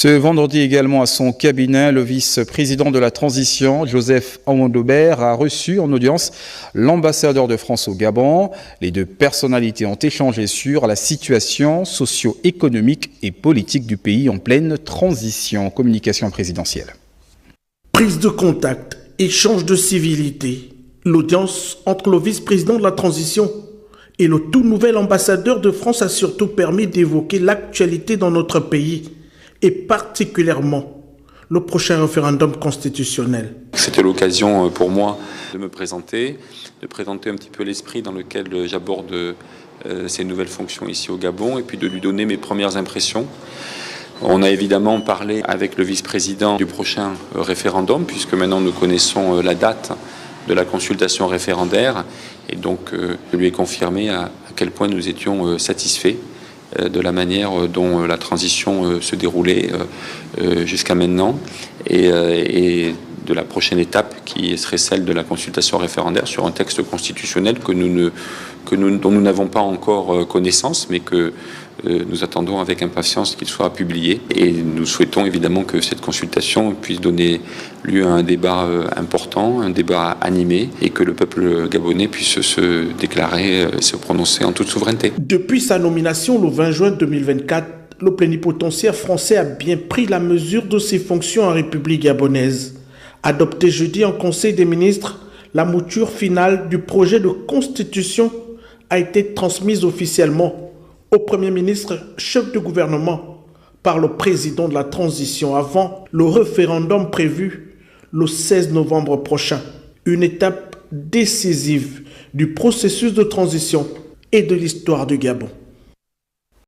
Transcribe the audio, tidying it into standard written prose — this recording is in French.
Ce vendredi également à son cabinet, le vice-président de la transition, Joseph Aoundouber, a reçu en audience l'ambassadeur de France au Gabon. Les deux personnalités ont échangé sur la situation socio-économique et politique du pays en pleine transition. Communication présidentielle. Prise de contact, échange de civilité. L'audience entre le vice-président de la transition et le tout nouvel ambassadeur de France a surtout permis d'évoquer l'actualité dans notre pays et particulièrement le prochain référendum constitutionnel. C'était l'occasion pour moi de me présenter, de présenter un petit peu l'esprit dans lequel j'aborde ces nouvelles fonctions ici au Gabon et puis de lui donner mes premières impressions. On a évidemment parlé avec le vice-président du prochain référendum puisque maintenant nous connaissons la date de la consultation référendaire et donc je lui ai confirmé à quel point nous étions satisfaits de la manière dont la transition se déroulait jusqu'à maintenant et de la prochaine étape qui serait celle de la consultation référendaire sur un texte constitutionnel dont nous n'avons pas encore connaissance mais que nous attendons avec impatience qu'il soit publié et nous souhaitons évidemment que cette consultation puisse donner lieu à un débat important, un débat animé et que le peuple gabonais puisse se déclarer, se prononcer en toute souveraineté. Depuis sa nomination le 20 juin 2024, le plénipotentiaire français a bien pris la mesure de ses fonctions en République gabonaise. Adopté jeudi en Conseil des ministres, la mouture finale du projet de constitution a été transmise officiellement au Premier ministre, chef de gouvernement, par le président de la transition avant le référendum prévu le 16 novembre prochain. Une étape décisive du processus de transition et de l'histoire du Gabon.